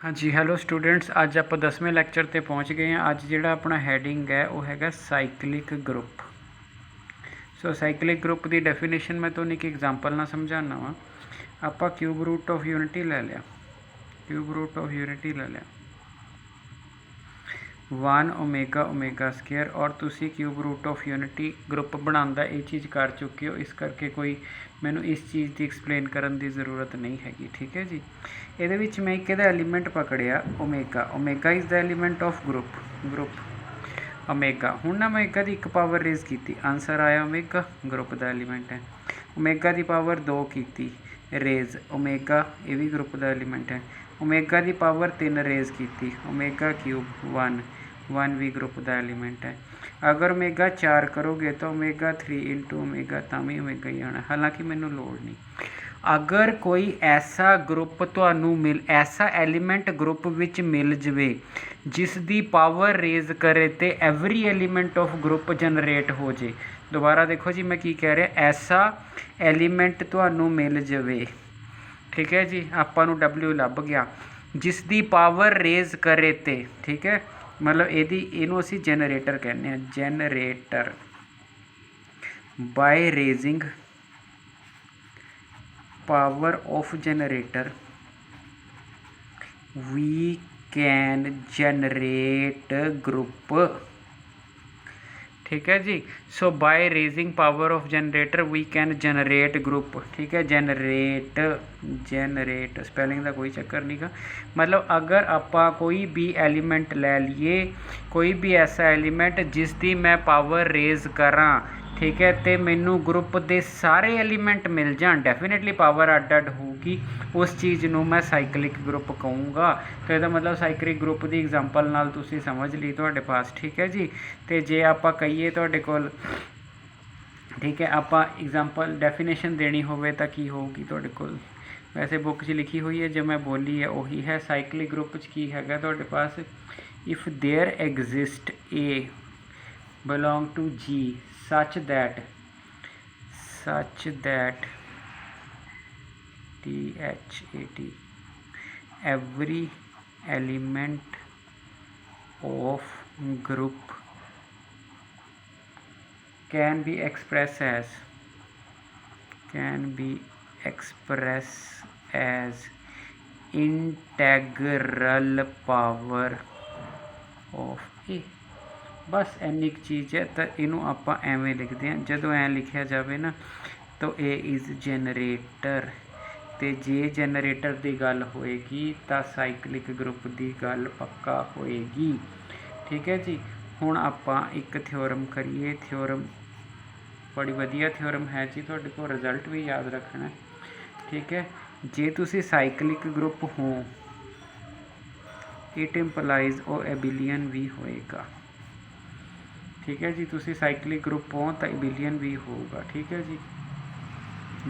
हाँ जी, hello students. अज आप 10वें लैक्चर ते पहुँच गए हैं। अज जिहड़ा अपना हैडिंग है वो हैगा साइकलिक ग्रुप। सो साइकलिक ग्रुप की डेफिनेशन मैं तुहानूं एक एग्जांपल ना समझाना वा। आपां क्यूब रूट ऑफ यूनिटी ले लिया, क्यूब रूट ऑफ यूनिटी ले लिया 1 ओमेगा ओमेगा स्केयर, और तुसी cube root of unity group बनाने ये चीज़ कर चुके हो, इस करके कोई मैनू इस चीज़ की एक्सप्लेन करने की ज़रूरत नहीं हैगी। ठीक है जी। ये मैं एक element Pakadiya omega, omega is the element of group omega. हुण ना ओमेगा की एक पावर रेज की, आंसर आया ओमेगा ग्रुप का एलीमेंट है। ओमेगा की पावर 2 की रेज, ओमेगा ये भी ग्रुप का एलीमेंट है। ओमेगा की पावर 3 रेज की, ओमेगा क्यूब 1 भी ग्रुप का एलीमेंट है। अगर ओमेगा 4 करोगे तो ओमेगा 3 इंटू ओमेगा भी ओमेगा ही आना, हालांकि मैनू लोड़ नहीं। अगर कोई ऐसा ग्रुप तुहानू मिल, ऐसा एलीमेंट ग्रुप विच मिल जाए जिस दी पावर रेज करे तो every element of group generate हो जाए। दोबारा देखो जी मैं की कह रहा, ऐसा एलीमेंट तुहानू मिल जाए, ठीक है जी, आपां नू W लभ गया, जिस दी पावर रेज करे ते, ठीक है, मतलब इनू असी जनरेटर कहने हैं, generator by raising power of generator we can generate group. ठीक है जी। So by raising power of generator we can generate group. ठीक है, जनरेट, जनरेट स्पैलिंग का कोई चक्कर नहीं का। मतलब अगर आपा कोई भी एलीमेंट ले लिए, कोई भी ऐसा एलीमेंट जिसकी मैं पावर रेज करा, ठीक है, तो मैनू ग्रुप के सारे एलीमेंट मिल जान, डेफिनेटली पावर अड अड होगी, उस चीज़ को मैं साइकलिक ग्रुप कहूँगा। तो यदा मतलब साइकलिक ग्रुप की एग्जांपल नाल तुसी समझ ली तुहाडे पास। ठीक है जी। तो जे आपां कहीए तुहाडे कोल, ठीक है, आपां एग्जांपल डेफिनेशन देनी होवे तां की होगी तुहाडे कोल, वैसे बुक च लिखी हुई है, जो मैं बोली है वही है। साइकलिक ग्रुप च की हैगा तुहाडे पास, if there exist a belong to G such that THAT every element of group can be expressed as integral power of A। बस इन्नी चीज़ है। तो इनू आप एवें लिखते हैं, जो ऐ लिखा जाए ना तो ए इज़ जनरेटर, तो जे जनरेटर की गल होएगी तो साइकलिक ग्रुप की गल पक्का होएगी। ठीक है जी। हुण आपां एक थ्योरम करिए, थ्योरम बड़ी वधिया थ्योरम है जी, तुहाडे कोल रिजल्ट भी याद रखना। ठीक है, जे तुसी साइकलिक ग्रुप हो, इट इंपलाइज ओ एबिलियन भी होएगा। ठीक है जी, तुसी साइकलिक ग्रुप हो तो एबिलियन भी होगा। ठीक है जी।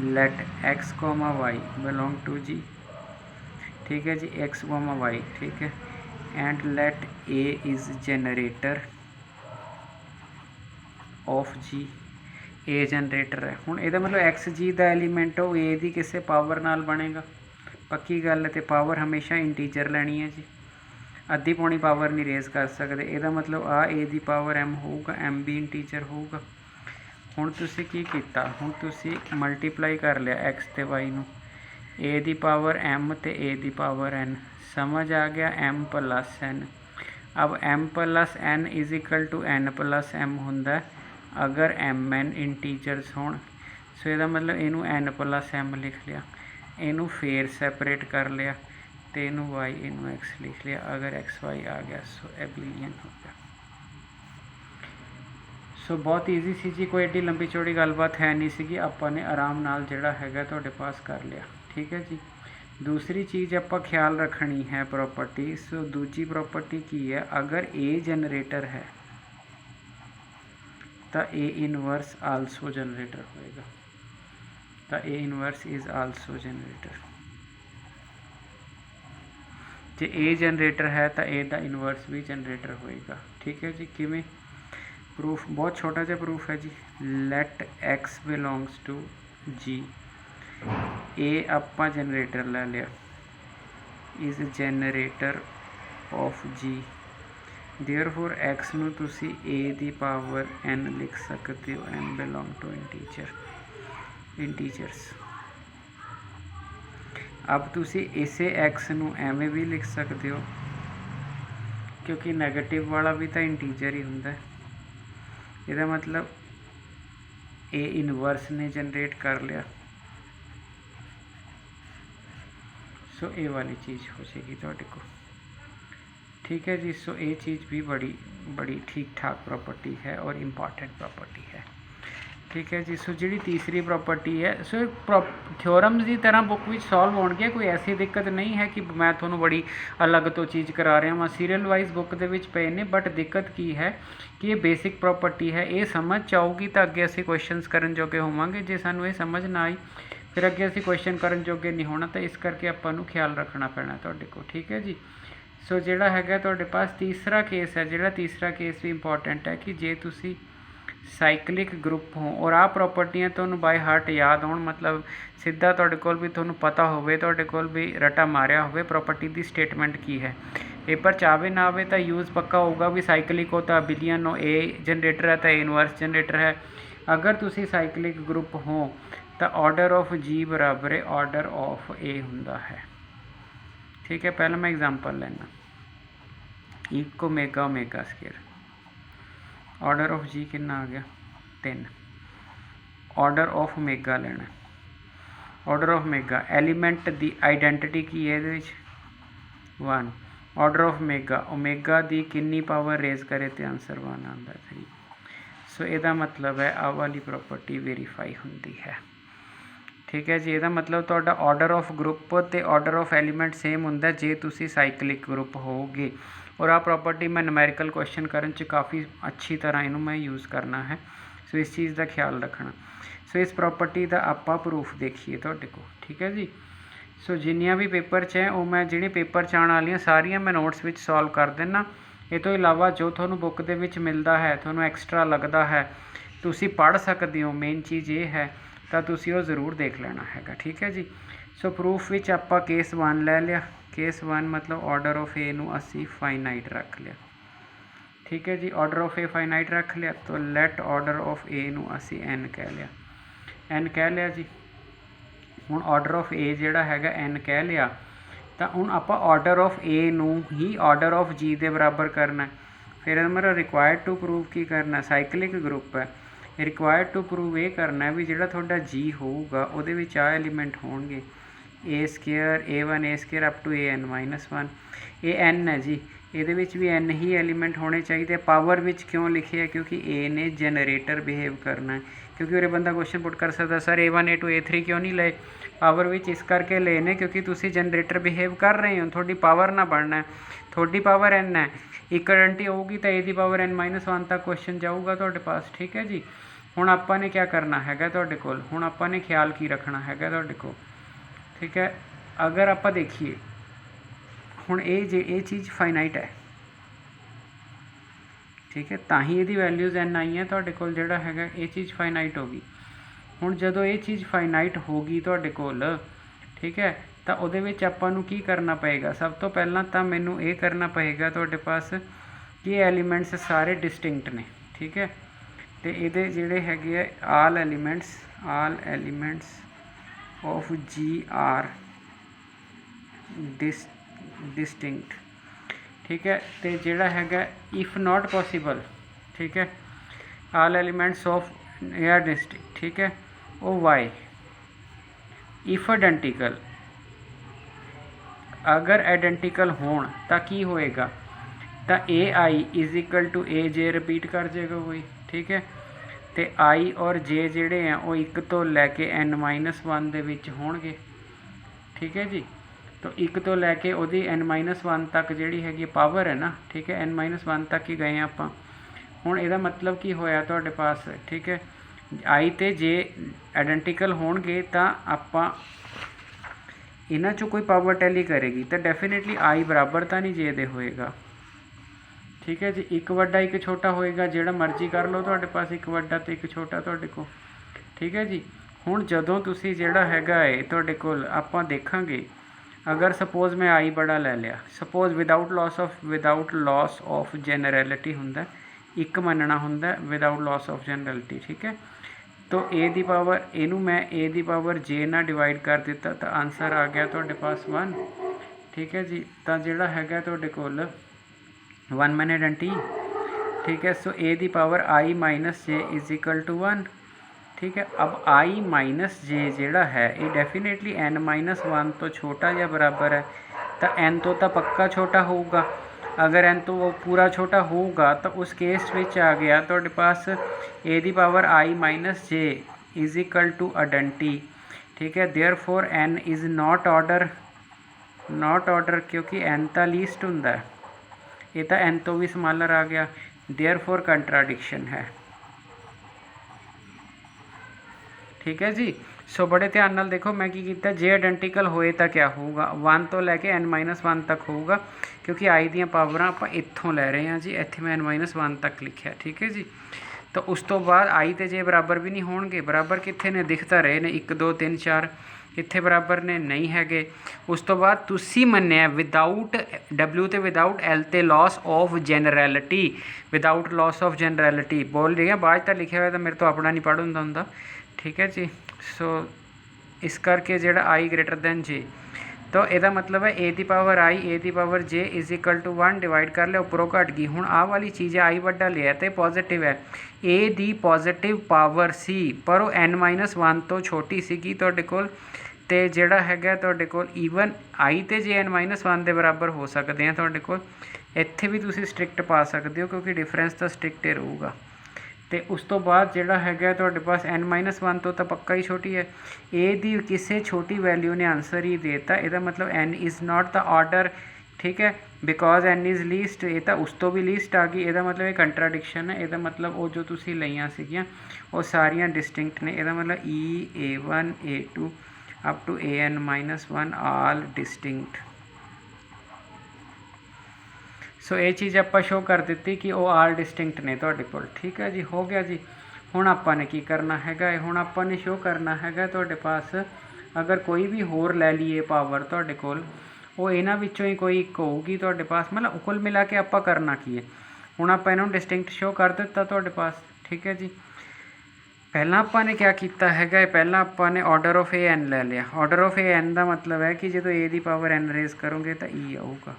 Let x comma y belong to G, ठीक है जी, एक्स कॉमा वाई, ठीक है, and let a is generator of G, a generator है। हुण इहदा मतलब एक्स जी का एलीमेंट हो ए की किसी पावर नाल बनेगा, पक्की गल है। तो पावर हमेशा इंटीजर लैनी है जी, अद्धी पौनी पावर नहीं रेज कर सकते। यदा मतलब आ ए की पावर एम होगा, एम भी इंटीजर होगा। हुण तुसी की कीता, हुण तुसी मल्टीप्लाई कर लिया एक्स ते वाई नू, ए की पावर एम ते ए की पावर एन, समझ आ गया, एम प्लस एन। अब M plus N is equal to N plus M होंदा अगर एम एन इंटीजर्स होण। सो यदा मतलब इनू एन प्लस एम लिख लिया, इनू फिर सैपरेट कर लिया, तो इनू वाई इनू एक्स लिख लिया, अगर एक्स वाई आ गया सो एबिलियन हो गया। सो बहुत ईजी सी जी, कोई एडी लंबी चौड़ी गलबात है नहीं सी, आपां ने आराम नाल जिहड़ा हैगा तुहाडे पास कर लिया। ठीक है जी। दूसरी चीज़ आपां ख्याल रखनी है प्रॉपर्टी। सो दूजी प्रॉपर्टी की है, अगर ए जनरेटर है तो ए इनवर्स आलसो जनरेटर होएगा, तो A inverse is also generator. J A generator है तो ए का इनवर्स भी जनरेटर होएगा। ठीक है जी। किवें प्रूफ, बहुत छोटा जिहा प्रूफ है जी। Let X belongs to G, ए आपां जनरेटर ले लिया, is generator of G. Therefore X ਨੂੰ ਤੁਸੀਂ a ਦੀ ਪਾਵਰ n ਲਿਖ ਸਕਦੇ ਹੋ, n ਬਿਲੋਂਗ ਟੂ ਇੰਟੀਜਰਸ। अब ਤੁਸੀਂ ਇਸੇ x ਨੂੰ ਐਵੇਂ ਵੀ ਲਿਖ ਸਕਦੇ ਹੋ, क्योंकि नैगेटिव वाला भी तो इंटीजर ही होंगे। ਇਹਦਾ मतलब ए इनवर्स ने जनरेट कर लिया, सो ए वाली चीज़ हो जाएगी तुहाडे को। ठीक है जी। सो ये चीज़ भी बड़ी ठीक ठाक प्रॉपर्टी है और इंपॉर्टेंट प्रॉपर्टी है। ठीक है जी। सो जी तीसरी प्रॉपर्टी है, सो थ्योरम्स की तरह बुक में सॉल्व होणगे, कोई ऐसी दिक्कत नहीं है कि मैं थोड़ा बड़ी अलग तो चीज़ करा रहा वहाँ, सीरियल वाइज बुक के पे ने। बट दिक्कत की है कि ये बेसिक प्रॉपर्टी है, ये समझ आऊगी तो अगे असीं क्वेश्चनस करन जोगे होवांगे। जे सानू ये समझ ना आई फिर अगे असीं क्वेश्चन करन जोगे नहीं होना, तो इस करके आपां नूं ख्याल रखना पैना तुहाडे कोल। ठीक है जी। सो जिहड़ा हैगा तुहाडे पास तीसरा केस है, जिहड़ा तीसरा केस भी इंपॉर्टेंट है कि जे तुसीं साइकलिक ग्रुप हो और आ प्रॉपर्टियां तुहानूं बाय हार्ट याद होण, मतलब सीधा तुहाडे कोल भी तुहानूं पता होवे, तुहाडे कोल भी रटा मारिया होवे प्रॉपर्टी दी स्टेटमेंट की है। पेपर च आवे ना आवे तो यूज़ पक्का होगा भी साइकलिक हो तो अबिलियन हो, ए जनरेटर है तो ए इनवर्स जनरेटर है। अगर तुसी साइकलिक ग्रुप हो तो ऑर्डर ऑफ जी बराबर है ऑर्डर ऑफ ए हुंदा है। ठीक है। पहले मैं एग्जांपल लेना, एक omega omega square, order of G कितना आ गया 3। ऑर्डर ऑफ ओमेगा लेना, ऑर्डर ऑफ ओमेगा एलीमेंट दी आइडेंटिटी की है 1। ऑर्डर ऑफ ओमेगा, ओमेगा दी कितनी पावर रेज करे तो आंसर 1 आता 3। सो ਇਹਦਾ मतलब है आ वाली प्रॉपर्टी वेरीफाई होंदी है। ठीक है जी। ਇਹਦਾ मतलब ਤੁਹਾਡਾ ऑर्डर ऑफ ग्रुप तो ऑर्डर ऑफ एलीमेंट सेम होंदा जे तुसी साइकलिक ग्रुप होगे। और आ प्रॉपर्टी मैं न्यूमेरिकल क्वेश्चन करन च काफ़ी अच्छी तरह इनू मैं यूज़ करना है। सो इस चीज़ का ख्याल रखना। सो इस प्रॉपर्टी का आपां प्रूफ देखिए तुहाडे कोल। ठीक है जी। सो जिन्नियां भी पेपर च है वो मैं जिहड़े पेपर च आने वालियां सारियां मैं नोट्स विच सॉल्व कर देना। ये तो इलावा जो तुहानूं बुक दे विच मिलदा है, तुहानूं एक्सट्रा लगदा है, तुसी पढ़ सकदे हो, मेन चीज़ ये है तो तुसी वो ज़रूर देख लेना हैगा। ठीक है जी। सो प्रूफ विच आपां केस 1 ले लिया। केस 1 मतलब ऑर्डर ऑफ ए नूं असी फाइनाइट रख लिया। ठीक है जी। ऑर्डर ऑफ ए फाइनाइट रख लिया तो लैट ऑर्डर ऑफ ए नूं असी एन कह लिया, एन कह लिया जी। हुण ऑर्डर ऑफ ए जिहड़ा हैगा एन कह लिया तो हुण आपां ऑर्डर ऑफ ए नूं ही ऑर्डर ऑफ जी दे बराबर करना है। फिर मेरा रिक्वायर्ड टू प्रूव की करना, साइकलिक ग्रुप है, रिक्वायर्ड टू प्रूव ये करना है भी जिहड़ा तुहाडा जी होऊगा उहदे विच आ एलीमेंट होणगे a square A1 a square up to AN-1। ये एन है जी, ये भी एन ही एलीमेंट होने चाहिए। पावर विच क्यों लिखे है क्योंकि ए ने जनरेटर बिहेव करना है। क्योंकि उरे बंदा क्वेश्चन पुट कर सकता सर A1 A2 A3 क्यों नहीं ले पावर विच, इस करके ले ने क्योंकि तुसी जनरेटर बिहेव कर रहे हो, थोड़ी पावर ना बढ़ना है, थोड़ी पावर एन है, इक्वलेंटी होगी तो ए दी पावर N-1 तक क्वेश्चन जाऊगा तुहाडे पास। ठीक है जी। हुण आपां ने क्या करना हैगा तुहाडे कोल, हुण आपां ने ख्याल की रखना हैगा तुहाडे कोल। ठीक है। अगर आप देखिए हुण ये चीज़ फाइनाइट है। ठीक है। तो ही ये वैल्यूज़ एन आई है तुहाडे कोल जिहड़ा हैगा ये चीज़ फाइनाइट होगी। हुण जदों ये चीज़ फाइनाइट होगी तुहाडे कोल, ठीक है, तो उहदे विच आपां नूं की करना पएगा, सब तो पहलां तो मैनूं ये करना पएगा तुहाडे पास कि एलीमेंट्स सारे डिस्टिंक्ट ने। ठीक है। तो ये जिहड़े हैगे all elements of G are distinct. ठीक है। तो जिहड़ा हैगा इफ नॉट पॉसीबल, ठीक है, all elements of are distinct, ठीक है, वो वाई इफ आइडेंटिकल, अगर आइडेंटिकल होण तो की होएगा तो a i is equal to a j repeat कर जाएगा कोई। ठीक है। तो आई और जे जिहड़े हैं वो 1 तो लैके N-1 दे विच होणगे। ठीक है जी। तो 1 तो लैके उहदी N-1 तक जिहड़ी हैगी पावर है ना, ठीक है, N-1 तक ही गए आपां। हुण इहदा मतलब की होया तुहाडे पास, ठीक है, आई ते जे आइडेंटिकल होणगे तो आपां इन्हां चों कोई पावर टैली करेगी तो डेफिनेटली आई बराबर तो नहीं जे दे होएगा। ठीक है जी। एक वड्डा एक छोटा होएगा, जिहड़ा मर्जी कर लो तुहाडे पास, एक वड्डा तो एक छोटा तुहाडे कोल। ठीक है जी। हुण जदों तुसी जिहड़ा हैगा है तुहाडे कोल आपां देखांगे अगर सपोज मैं आई बड़ा ले लिया, suppose without loss of generality हुंदा, एक मनना हुंदा विदाउट लॉस ऑफ जनरैलिटी, ठीक है। तो ए दी पावर इनू मैं ए दी पावर जे ना डिवाइड कर दिता तो आंसर आ गया तुहाडे पास 1, ठीक है जी। तो जिहड़ा हैगा तुहाडे कोल 1 मिनट टी, ठीक है। सो ए दी power i minus j is equal to 1, ठीक है। अब आई माइनस जे जिहड़ा है ये डेफिनेटली एन माइनस 1 तो छोटा या बराबर है, तो एन तो पक्का छोटा होगा। अगर एन तो वो पूरा छोटा होगा तो उस केस विच आ गया तुहाडे पास ए दी power i minus j is equal to identity, ठीक है। Therefore n is not order क्योंकि एन तो लीस्ट हुंदा है, ये तो एन तो भी स्मॉलर आ गया, देयरफॉर कंट्राडिक्शन है, ठीक है जी। सो बड़े ध्यान नाल देखो मैं की कीता, जे आइडेंटिकल होए तो क्या होगा 1 तो लैके एन माइनस 1 तक होगा, क्योंकि आई दियां पावरां आपां इत्थों लै रहे हैं जी, इत्थे मैं एन माइनस 1 तक लिखिया, ठीक है जी। तो उस तो बाद आई तो जे बराबर भी नहीं होणगे, बराबर कित्थे ने दिखता रहे ने 1 2 3 4, कित्थे बराबर ने नहीं हैगे। उस तो बाद तुसी मन्निया विदाउट डबल्यू तो विदाउट एल ते loss of generality, without loss of generality बोल रही है, बाद तो लिखा हुआ तो मेरे तो अपना नहीं पढ़ होंदा, ठीक है जी। सो इस करके जो आई ग्रेटर दैन जे, तो यदा मतलब है ए दी पावर आई ए दी power j is equal to 1 divide कर लिया, उपरों घट गई। हुण आह वाली चीज़ आई वड्डा लिया तो पॉजिटिव है, ए दी पॉजिटिव पावर सी पर वो एन माइनस 1 तो छोटी सीगी तुहाडे कोल, ते जिहड़ा हैगा तुहाडे कोल ईवन आई ते जे एन माइनस 1 के बराबर हो सकते हैं तुहाडे कोल। इत्थे भी तुसीं स्ट्रिक्ट पा सकते हो क्योंकि डिफरेंस तो स्ट्रिक्ट ही रहूगा। तो उस तो बाद जिहड़ा हैगा तुहाडे पास एन माइनस 1 तो पक्का ही छोटी है, ए दी किसी छोटी वैल्यू ने आंसर ही देता, यदा मतलब N is not the order, ठीक है, बिकॉज एन इज़ लीस्ट, ये तो उस तो भी लीस्ट आ गई, यदा मतलब ये कंट्राडिक्शन है, यदा मतलब वो जो तुसीं लईआं सीगियां वो सारियां डिस्टिंक्ट ने, यदा मतलब ई A1 A2 up to AN minus 1 all distinct. So ये चीज़ आप शो कर दी कि वो आल डिस्टिंक्ट ने तुहाडे कोल, ठीक है जी। हो गया जी। हुण आपां ने की करना हैगा, हुण आपां ने शो करना हैगा तुहाडे पास अगर कोई भी होर लै लीए पावर तुहाडे कोल, वो इन्हां विच्चों ही कोई एक होऊगी तुहाडे पास, मतलब कुल मिला के आपां करना की है। हुण आपां इन्हां नूं डिस्टिंक्ट शो कर दिता तुहाडे पास, ठीक है जी। पहला आपां ने क्या किया हैगा, पहला आपां ने ऑर्डर ऑफ ए एन लै लिया। ऑर्डर ऑफ ए एन का मतलब है कि जो ए दी पावर एन रेज करोगे तो ई आऊगा।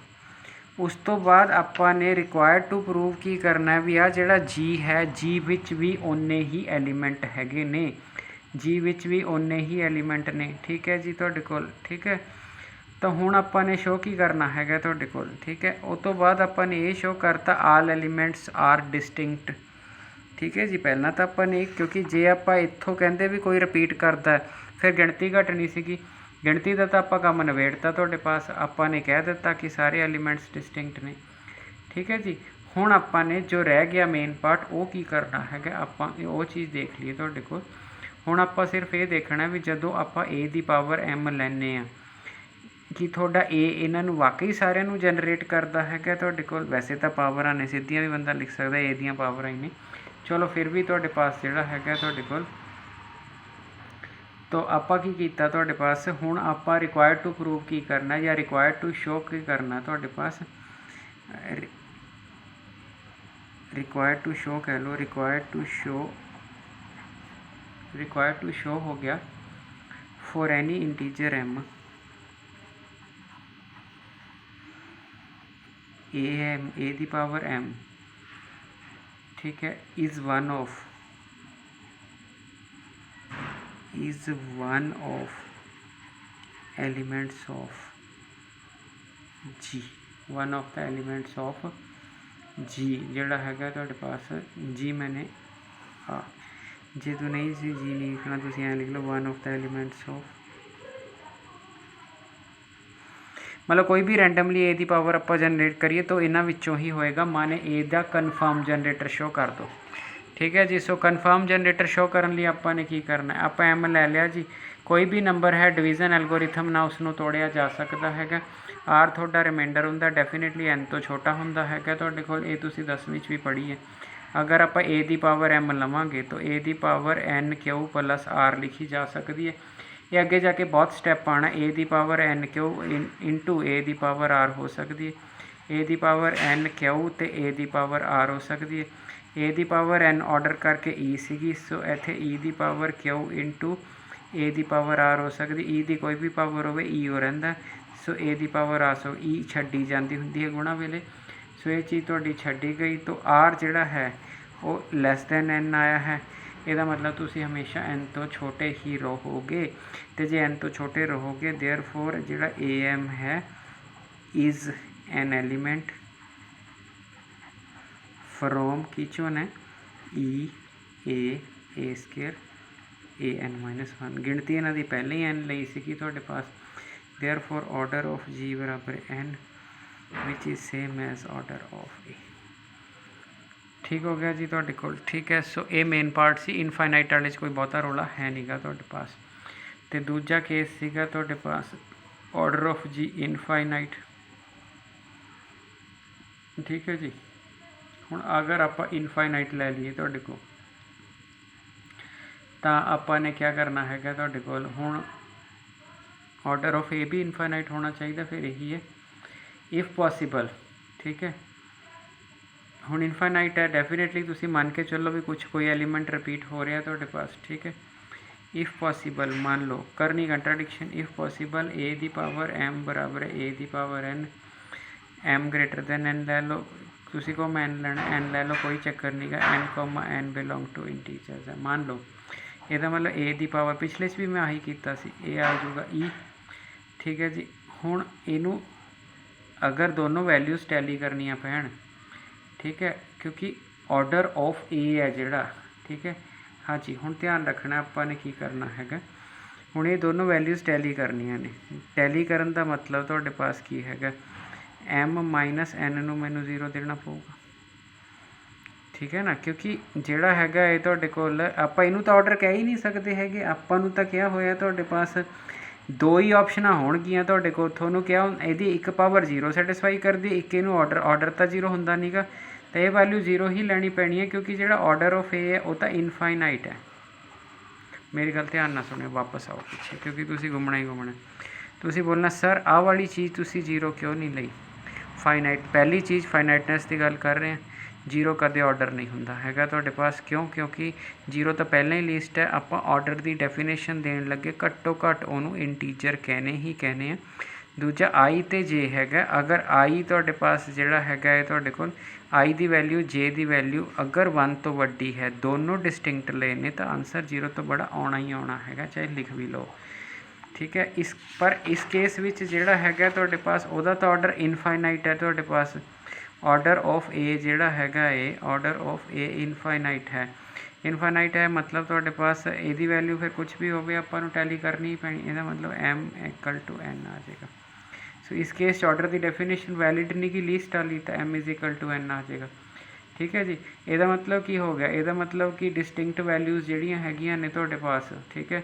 उस तो बाद आपां ने रिक्वायर्ड टू प्रूव की करना है भी आ जिहड़ा जी है, जी विच भी उन्ने ही एलीमेंट हैगे ने, जी विच भी उन्ने ही एलीमेंट ने, ठीक है जी तुहाडे कोल, ठीक है। तो हुण आपां ने शो की करना हैगा तुहाडे कोल, ठीक है। उस तो बाद आपां ने ये शो करता आल एलीमेंट्स आर डिस्टिंक्ट, ठीक है जी। पहला तो आपां ने क्योंकि जे आपां इत्थों कहंदे भी कोई रिपीट करता है फिर गिणती घटनी सीगी, गिणती का तो आपां काम नवेड़ता तुहाडे पास, आपां ने कह दिता कि सारे एलीमेंट्स डिस्टिंक्ट ने, ठीक है जी। हुण आपां ने जो रह गया मेन पार्ट वो की करना हैगा, आपां वो चीज़ देख लीए तुहाडे कोल। हुण आपां सिर्फ ये देखना भी जदों आपां ए दी पावर एम लैने आ कि थोड़ा ए इन्हां नूं वाकई सारिਆਂ ਨੂੰ जनरेट करता हैगा तुहाडे कोल। वैसे तो पावरां ने सीधियां भी बंदा लिख सकता ए दियां पावरां ही ने, चलो फिर भी तुहाडे पास जिहड़ा हैगा तुहाडे कोल। तो आपां की कीता तुहाडे पास, हुण आपां रिक्वायर्ड टू प्रूव की करना या रिक्वायर्ड टू शो की करना तुहाडे पास, रिक्वायर्ड टू शो कह लो, रिक्वायर्ड टू शो हो गया for any integer m, a दी पावर एम, ठीक है, is one of elements of G, one of the elements of G जिहड़ा हैगा तुहाडे पास जी मैंने जे तो नहीं जी नहीं लिखना तुसीं ऐ लिख लो one of the elements of, मतलब कोई भी रैंडमली ए दी पावर आप जनरेट करिए तो इन्हां विच्चों ही होएगा। माने ए दा कन्फर्म जनरेटर शो कर दो, ठीक है जी। सो कन्फर्म जनरेटर शो करने लिए आपां ने की करना है, आप एम लै लिया जी, कोई भी नंबर है डिवीजन एल्गोरिथम ना उसनों तोड़िया जा सकता हैगा। आर थोड़ा रिमाइंडर हुंदा डेफिनेटली एन तो छोटा हुंदा हैगा तुहाडे कोल, ये तुसीं 10वीं भी पढ़ी है। अगर आप ए दी पावर एम लवांगे तो ए दी power n q plus r लिखी जा सकती है, ये अगे जाके बहुत स्टैप आना। ए दी power n q into a दी पावर आर हो सकती है, ए दी पावर एन क्यू तो ए दी पावर आर हो सकती है। ए दी पावर एन ऑर्डर करके ई सी, सो इत्थे ई दी पावर क्यू इंटू ए दी पावर आर हो सकती। ई दी कोई भी पावर हो ई हो रहा, सो ए दी पावर आर, सो ई छड्डी जाती होंगी है गुणा वेले। सो ये चीज़ तुहाडी छड्डी गई, तो आर जिहड़ा है वो लैस दैन एन आया है। ਇਹਦਾ मतलब तुसी हमेशा एन तो छोटे ही रहोगे, तो जे एन तो छोटे रहोगे देयरफॉर जिहड़ा ए एम है is an element from kitchen है ए स्केयर ए एन -1। गिणती इन्हां दी पहले ही एन लई सी तुहाडे पास। देयरफॉर ऑर्डर ऑफ जी बराबर n which is same as order of a. ठीक हो गया जी तुहाडे कोल, ठीक है। सो ये मेन पार्ट सी, इनफाइनाइट वाले कोई बहुता रौला है नहीं गा तुहाडे पास। तो दूजा केस सीगा तुहाडे पास ऑर्डर ऑफ जी इनफाइनाइट, ठीक है जी। हुण अगर आप इनफाइनाइट लै लीए तुहाडे कोल, तो आपां ने क्या करना है तुहाडे कोल, हुण ऑर्डर ऑफ ए भी इनफाइनाइट होना चाहिए, फिर यही है इफ़ पॉसीबल, ठीक है। हुण इनफाइनाइट है, डेफिनेटली तुसी मान के चलो भी कुछ कोई एलीमेंट रिपीट हो रहा तुहाडे पास, ठीक है। इफ़ पॉसीबल मान लो, करनी कंट्राडिक्शन, इफ़ पॉसीबल ए दी पावर एम बराबर ए दी power n, m greater than n लै लो, तुसी को मैं एन लैना, एन लै लो, कोई चक्कर नहीं गा। N comma N belong to integers है, मान लो। ਇਹਦਾ मतलब ए दी पावर पिछले भी मैं आही किया सी, ये आ जाऊगा ई, ठीक है जी। हुण इनू अगर दोनों वैल्यूज़ टैली करनिया पैण, ठीक है, क्योंकि ऑर्डर ऑफ ए है जिहड़ा, ठीक है। हाँ जी, हुण ध्यान रखना आपां ने की करना हैगा, हुण ये दोनों वैल्यूज़ टैली करनियां ने। टैली करन दा मतलब तुहाडे पास की हैगा, एम माइनस एन नूं मैनूं 0 देना पऊगा, ठीक है ना। क्योंकि जिहड़ा हैगा ये तुहाडे कोल आपां इनू तो ऑर्डर कह ही नहीं सकते हैगे, आपां नूं तां क्या होया तुहाडे पास दो ही ऑप्शनां होणगियां तुहाडे कोल। तुहानूं क्या इहदी एक पावर 0 सैटिस्फाई करदी, एक इनू ऑर्डर तो 0 हुंदा नहीं गा, तो ये वैल्यू 0 ही लैनी पैनी है, क्योंकि जिहड़ा ऑर्डर ऑफ ए है वो तो इनफाइनाइट है। मेरी गल ध्यान ना सुनियो, वापस आओ पीछे, क्योंकि तुसी घूमना ही घूमना। तुसी बोलना सर आह वाली चीज़ तुसी 0 क्यों नहीं लई, फाइनाइट पहली चीज़ फाइनाइटनेस की गल कर रहे हैं, 0 कदे ऑर्डर नहीं हुंदा हैगा तुहाडे पास, क्यों? क्योंकि 0 तो पहले ही लिस्ट है। आपां ऑर्डर की डेफिनेशन देन लगे घट्टो घट्ट उहनूं इंटीजर कहने ही कहने हैं। दूजा आई तो जे हैगा, अगर आई तुहाडे पास जिहड़ा हैगा है तुहाडे कोल आई दी वैल्यू जे दी वैल्यू अगर 1 तो वड्डी है, दोनों डिस्टिंक्ट ले ने, तो आंसर 0 तो बड़ा आना ही आना हैगा, चाहे लिख भी लो, ठीक है। इस केस विच जिहड़ा हैगा तुहाडे पास उहदा तो ऑर्डर इनफाइनाइट है तुहाडे पास। ऑर्डर ऑफ ए जिहड़ा हैगा है, ऑर्डर ऑफ ए इनफाइनाइट है। इनफाइनाइट है मतलब तुहाडे पास इहदी वैल्यू फिर कुछ भी होवे आपां नूं टैली करनी ही पैनी, इहदा मतलब एम इक्वल टू एन आ जाएगा। सो इस केस ऑर्डर की डेफिनेशन वैलिड नहीं की लीस्ट वाली, तो m is equal to n आ जाएगा, ठीक है जी। ਇਹਦਾ मतलब की हो गया, ਇਹਦਾ मतलब कि डिस्टिंक्ट वैल्यूज़ ਜਿਹੜੀਆਂ ਹੈਗੀਆਂ ने ਤੁਹਾਡੇ पास, ठीक है।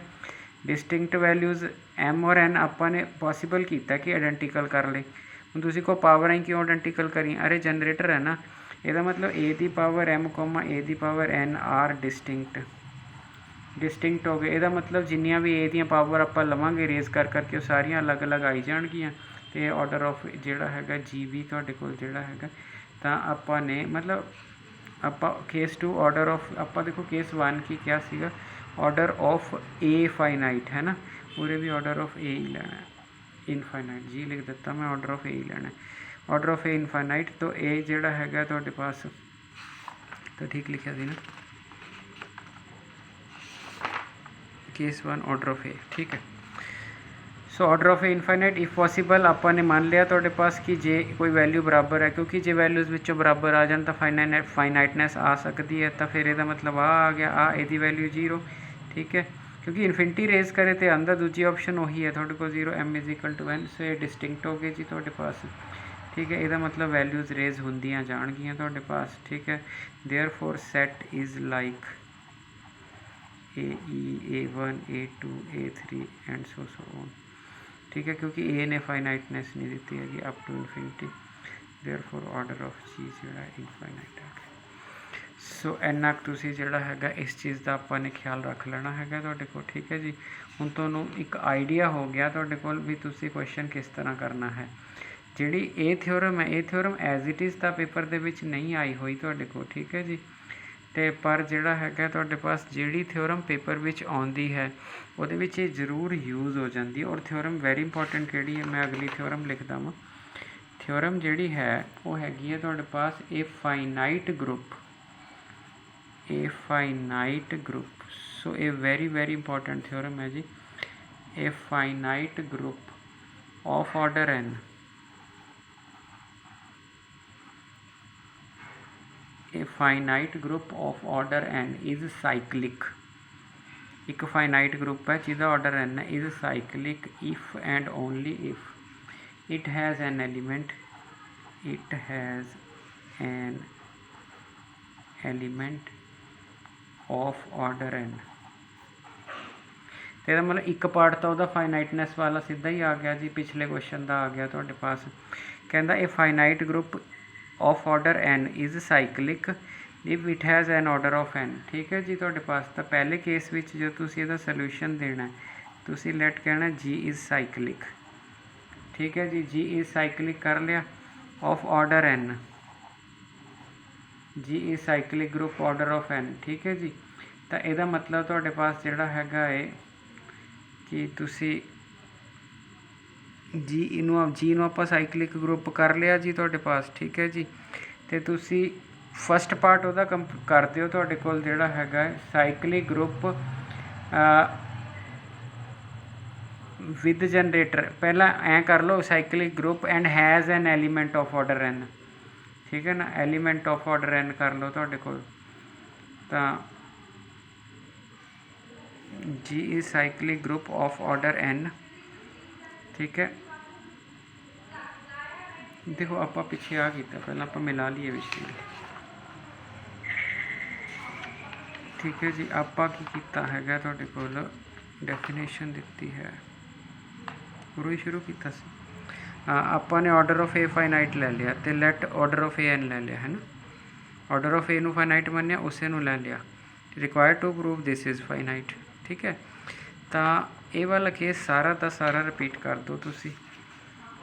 डिस्टिंक्ट वैल्यूज़ एम और एन ਆਪਾਂ ने पॉसिबल किया कि आइडेंटिकल कर ले। ਹੁਣ ਤੁਸੀਂ ਕੋ पावर क्यों आइडेंटिकल करी, अरे जनरेटर है ना, ਇਹਦਾ मतलब ए दी पावर एम कोमा ए दी पावर एन आर डिस्टिंक्ट हो गए। ਇਹਦਾ मतलब जिन्नियां भी ए ਦੀਆਂ पावर आप लवांगे रेज कर करके वो सारियां अलग अलग आई जाणगियां, तो ऑर्डर ऑफ जिहड़ा हैगा जी भी तुहाडे कोल जिहड़ा हैगा, तो आपां ने मतलब आप केस 2 ऑर्डर ऑफ आप देखो केस 1 की क्या सीगा, ऑर्डर ऑफ ए फाइनाइट है ना, पूरे भी ऑर्डर ऑफ ए ही लेना है, इनफाइनाइट जी लिख दिता मैं, ऑर्डर ऑफ ए ही लेना है, ऑर्डर ऑफ ए इनफाइनाइट। तो ए जिहड़ा हैगा तुहाडे पास, तो ठीक लिखा सी ना, केस 1 ऑर्डर ऑफ ए, ठीक है। So order of A infinite if possible आपां ने मान लिया तुहाडे पास कि जे कोई वैल्यू बराबर है, क्योंकि जे वैल्यूज़ विचों बराबर आ जान तो फाइनाइटनेस आ सकती है, तो फिर ਇਹਦਾ मतलब आ गया आ ਇਹਦੀ वैल्यू 0, ठीक है। क्योंकि इन्फिनिटी रेज करे तो आंदा दूजी ऑप्शन वही है तुहाडे कोल 0, m is equal to n. So ये डिस्टिंक्ट हो गए जी तुहाडे पास, ठीक है। ਇਹਦਾ मतलब वैल्यूज़ रेज ਹੁੰਦੀਆਂ ਜਾਣਗੀਆਂ तुहाडे पास, ठीक है। Therefore set is like a A1 A2 A3 and so on, ठीक है। क्योंकि ए ने फाइनाइटनेस नहीं दी हैगी up to infinity, therefore order of g जो है इनफाइनाइट आ गया। ਸੋ ਇੰਨਾ ਕੁ ਤੁਸੀਂ ਜਿਹੜਾ ਹੈਗਾ ਇਸ ਚੀਜ਼ ਦਾ ਆਪਾਂ ਨੇ ਖਿਆਲ ਰੱਖ ਲੈਣਾ ਹੈਗਾ ਤੁਹਾਡੇ ਕੋਲ, ਠੀਕ ਹੈ ਜੀ। ਹੁਣ ਤੁਹਾਨੂੰ ਇੱਕ ਆਈਡੀਆ ਹੋ ਗਿਆ ਤੁਹਾਡੇ ਕੋਲ ਵੀ ਤੁਸੀਂ ਕੁਐਸਚਨ ਕਿਸ ਤਰ੍ਹਾਂ ਕਰਨਾ ਹੈ। ਜਿਹੜੀ ਇਹ ਥਿਓਰਮ ਹੈ, ਇਹ ਥਿਓਰਮ ਐਜ਼ ਇਟ ਇਜ਼ ਤਾਂ ਪੇਪਰ ਦੇ ਵਿੱਚ ਨਹੀਂ ਆਈ ਹੋਈ ਤੁਹਾਡੇ ਕੋਲ, ਠੀਕ ਹੈ ਜੀ। ਅਤੇ ਪਰ ਜਿਹੜਾ ਹੈਗਾ ਤੁਹਾਡੇ ਪਾਸ ਜਿਹੜੀ ਥਿਓਰਮ ਪੇਪਰ ਵਿੱਚ ਆਉਂਦੀ ਹੈ ਉਹਦੇ ਵਿੱਚ ਇਹ ਜ਼ਰੂਰ ਯੂਜ਼ ਹੋ ਜਾਂਦੀ ਹੈ। ਔਰ ਥਿਓਰਮ ਵੈਰੀ ਇੰਪੋਰਟੈਂਟ ਕਿਹੜੀ ਹੈ, ਮੈਂ ਅਗਲੀ ਥਿਓਰਮ ਲਿਖਦਾ ਵਾਂ। ਥਿਓਰਮ ਜਿਹੜੀ ਹੈ ਉਹ ਹੈਗੀ ਹੈ ਤੁਹਾਡੇ ਪਾਸ ਏ ਫਾਈਨਾਈਟ ਗਰੁੱਪ, ਏ ਫਾਈਨਾਈਟ ਗਰੁੱਪ। ਸੋ ਇਹ ਵੈਰੀ ਇੰਪੋਰਟੈਂਟ ਥਿਓਰਮ ਹੈ ਜੀ। A finite group of order n, a finite group of order n is cyclic। एक finite group है जिसका order n है, is cyclic if and only if it has an element, it has an element of order n। तो मतलब एक part तो वह फाइनाइटनैस वाला सीधा ही आ गया जी, पिछले क्वेश्चन का आ गया तुहाडे पास। कहता a finite group of order n is cyclic if it has an order of n, ठीक है जी। तुहाडे पास तो पहले केस में जो तुसीं इहदा सोल्यूशन देना तुसीं लेट कहना जी इज़ साइकलिक, ठीक है जी। जी इज़ साइकलिक कर लिया of order n, g is cyclic group order of n, ठीक है जी। तो यदा मतलब तुहाडे पास जिहड़ा हैगा है कि तुसीं जी नूं आपां साइकलिक ग्रुप कर लिया जी तुहाडे पास, ठीक है जी। तो तुसीं फस्ट पार्ट उहदा कर दिओ तुहाडे कोल जिहड़ा हैगा साइकलिक ग्रुप विद जनरेटर। पहला ऐ कर लो cyclic group and has an element of order n, ठीक है ना। एलीमेंट ऑफ ऑर्डर n कर लो तुहाडे कोल। तां g is cyclic group of order n, ठीक है। देखो आप पिछे आ किया, पहले आप मिला लीए विषय, ठीक है जी। आप किया है तुहाडे कोल डेफिनेशन दी है, उरो ही शुरू किया सी। हाँ, आपने ऑर्डर ऑफ ए फाइनाइट ले लिया तो let order of A N ले लिया है ना। ऑर्डर ऑफ ए नू फाइनाइट मनिया उसे नू ले लिया, required to prove this is finite, ठीक है। तो ये वाला केस सारा का सारा रिपीट कर दो तुसी,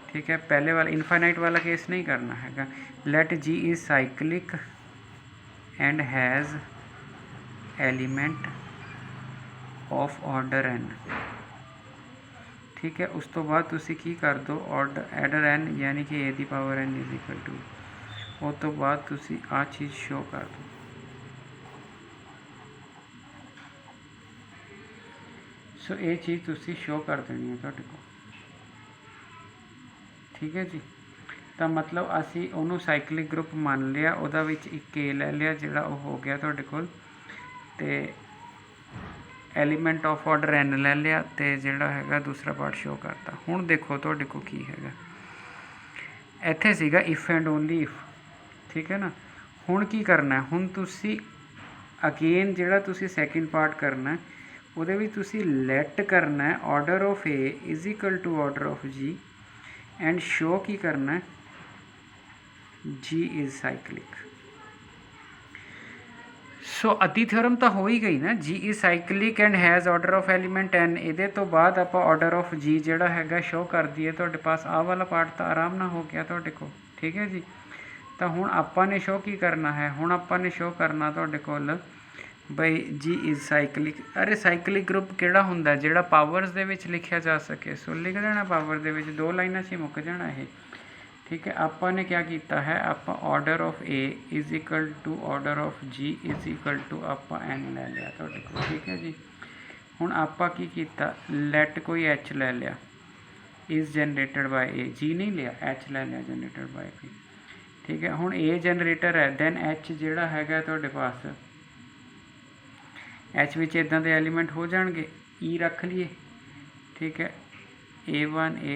ठीक है। पहले वाला इनफाइनाइट वाला केस नहीं करना है। Let g is cyclic and has element of order n, ठीक है। उस तो बाद तुसी की कर दो ऑर्डर n यानी कि ए दी power n is equal to, उस तो बाद तुसी आ चीज़ शो कर दो। सो ये चीज़ तुसी शो कर देनी है तुहाडे कोल, ठीक है जी। तो मतलब असी उन्होंने साइकलिक ग्रुप मान लिया, उहदा विच एक ए ले लिया जिहड़ा वो हो गया तुहाडे कोल, ते एलीमेंट ऑफ ऑर्डर n ले लिया, तो जिहड़ा हैगा दूसरा पार्ट शो करता। हुण देखो तुहाडे कोल की हैगा, इत्थे सीगा इफ एंड ओनली इफ, ठीक है ना। हुण की करना है, हुण तुसी अगेन जिहड़ा तुसी सैकेंड पार्ट करना है उहदे विच तुसी लेट करना है order of A is equal to order of G and show की करना है जी इज़ साइकलिक। सो अद्धी थ्योरम तो हो ही गई ना, g is cyclic and has order of element n। ये तो बाद आप ऑर्डर ऑफ जी जिहड़ा हैगा शो कर दिए तुहाडे पास, आ वाला पार्ट तो आराम ना हो गया तुहाडे कोल, ठीक है जी। तो हुण आपां ने शो की करना है, हुण आपां ने शो करना तुहाडे कोल बई जी इज़ साइकलिक। अरे साइकलिक ग्रुप किहड़ा हुंदा जिहड़ा पावर्स दे विच लिखिया जा सके। सो लिख देना पावर दे विच, दो लाइनां 'च मुक जाना है, ठीक है। आपां ने क्या किया है, आपां order of A is equal to order of G is equal to आपां एन ले लिया तुहाडे कोल, ठीक है जी। हुण आपां की कीता, लैट कोई एच ले लिया इज़ जनरेटेड बाय ए, जी नहीं लिया एच ले लिया जनरेटेड बाय पी, ठीक है। हुण ए जनरेटर है, दैन एच जिहड़ा हैगा तुहाडे पास एच विच इदां दे एलीमेंट हो जाणगे, ई रख लीए, ठीक है। A1 ए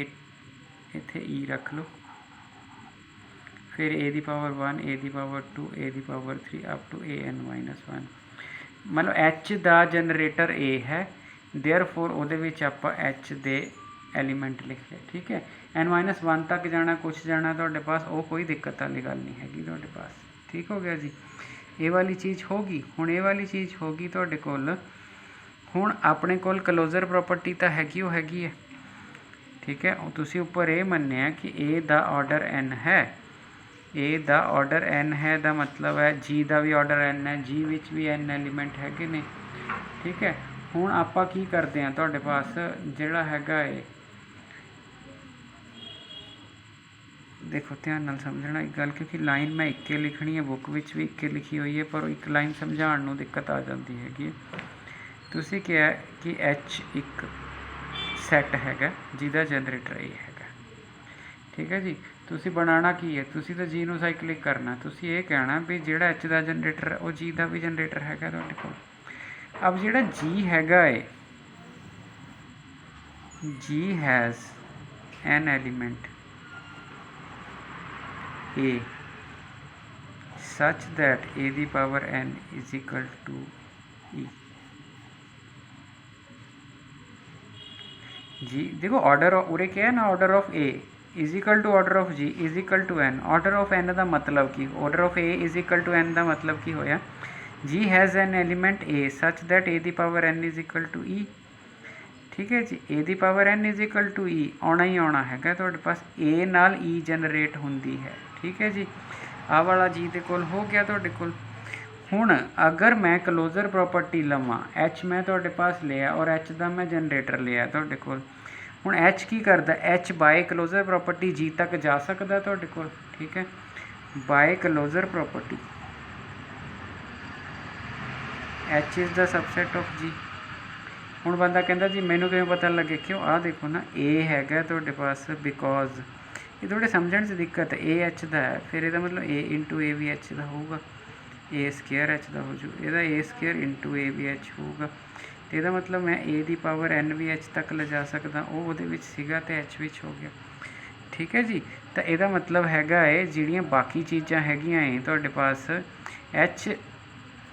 इत्थे ई रख लो, फिर ए दी पावर 1 ए दी पावर 2 ए दी पावर 3 अप टू an-1। मतलब एच दा जनरेटर ए है, देयरफॉर उहदे विच आपां एच दे एलीमेंट लिख लिया, ठीक है। n-1 तक जाना कुछ जाना तुहाडे पास, वो कोई दिक्कत वाली गल नहीं हैगी तुहाडे पास, ठीक हो गया जी। ਇਹ ਵਾਲੀ ਚੀਜ਼ ਹੋ ਗਈ। ਹੁਣ ਇਹ ਵਾਲੀ ਚੀਜ਼ ਹੋ ਗਈ ਤੁਹਾਡੇ ਕੋਲ। ਹੁਣ ਆਪਣੇ ਕੋਲ ਕਲੋਜ਼ਰ ਪ੍ਰੋਪਰਟੀ ਤਾਂ ਹੈਗੀ ਉਹ ਹੈਗੀ ਹੈ, ਠੀਕ ਹੈ। ਤੁਸੀਂ ਉੱਪਰ ਇਹ ਮੰਨਿਆ ਕਿ A ਦਾ ਆਰਡਰ n ਹੈ, A ਦਾ ਆਰਡਰ n ਹੈ ਦਾ ਮਤਲਬ ਹੈ G ਦਾ ਵੀ ਆਰਡਰ n ਹੈ, G ਵਿੱਚ ਵੀ n ਐਲੀਮੈਂਟ ਹੈਗੇ ਨੇ, ਠੀਕ ਹੈ। ਹੁਣ ਆਪਾਂ ਕੀ ਕਰਦੇ ਹਾਂ, ਤੁਹਾਡੇ ਪਾਸ ਜਿਹੜਾ ਹੈਗਾ ਏ, देखो ध्यान नाल समझना एक गल, क्योंकि लाइन मैं इक्के लिखनी है, बुक विच भी इक्के लिखी हुई है, पर एक लाइन समझाने नूं दिक्कत आ जाती हैगी। तुसीं क्या कि एच एक सैट हैगा जिहदा जनरेटर ए हैगा, ठीक है जी। तुसीं बनाना की है, तुसीं तो जी नूं साइक्लिक करना, तुसीं ये कहना भी जिहड़ा एच का जनरेटर है वो जी का भी जनरेटर हैगा तुहाडे कोल। अब जिहड़ा जी हैगा है, G has an element A such that A the power n is equal to E। जी देखो ऑर्डर उरे क्या है ना, order of A is equal to order of G is equal to n। Order of n का मतलब की, order of A is equal to n का मतलब की होया, G has an element A such that A दी power n is equal to E, ठीक है जी। A दी power n is equal to E आना ही आना हैगा तुहाडे पास, A नाल E जनरेट होंदी है, ठीक है जी। आ वाला जी दे कोल हो गया तुहाडे कोल। हुण अगर मैं क्लोजर प्रॉपर्टी लवां, एच मैं तुहाडे पास लिया और एच का मैं जनरेटर लिया तुहाडे कोल। हुण एच की करदा, h by closure property g तक जा सकदा तुहाडे कोल, ठीक है। By closure property h is the subset of g. हुण बंदा कहंदा जी मैनूं किवें पता लगे, क्यों आ देखो ना ए हैगा तुहाडे पास, बिकॉज ये थोड़े समझण से दिक्कत है, ए एच का है, फिर यदा मतलब ए इंटू ए भी एच का होगा, ए स्केयर एच का हो जू, यदा ए स्केयर इंटू ए भी एच होगा, तो यदा मतलब मैं ए दी पावर एन भी एच तक ले जा सकदा, वो सीगा तो एच विच हो गया, ठीक है जी। तो यदा मतलब हैगा है जिहड़ियां बाकी चीज़ां हैगियां है तुहाडे पास, एच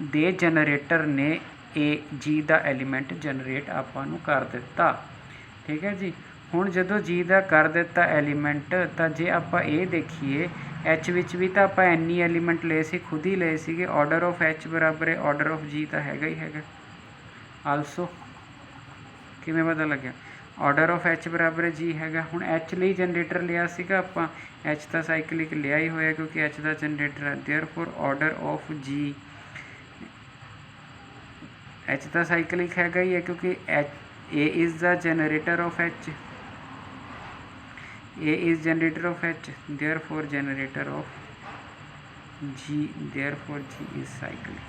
दे जनरेटर ने ए जी का एलीमेंट जनरेट आपां नूं कर दिता, ठीक है जी। हुण जदों जी का कर दिता एलीमेंट, तो जे आपां ये देखिए एच विच भी तो आपां एन ही एलीमेंट ले सी, खुद ही ले सीगे, ऑर्डर ऑफ एच बराबर है ऑर्डर ऑफ जी तो हैगा ही हैगा। आलसो किवें पता लग्या, ऑर्डर ऑफ एच बराबर है जी हैगा। हुण एच लई जनरेटर लिया सीगा आपां, एच का साइक्लिक लिया ही होया क्योंकि एच का जनरेटर है, therefore order of ji H का साइक्लिक हैगा ही है क्योंकि H A is the generator off H, A is generator of H, therefore generator of G, therefore G is cyclic,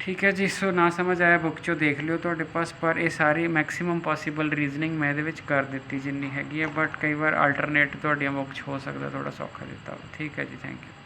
ठीक है जी। सो ना समझ आया बुक चो देख लियो तुहाडे पास, पर ये सारी मैक्सीमम पॉसीबल रीजनिंग मैं इहदे विच कर दित्ती जिन्नी हैगी है, बट कई बार अल्टरनेट तुहाडियां बुक च हो सकदा थोड़ा सौखा दिता हो, ठीक है जी। Thank you.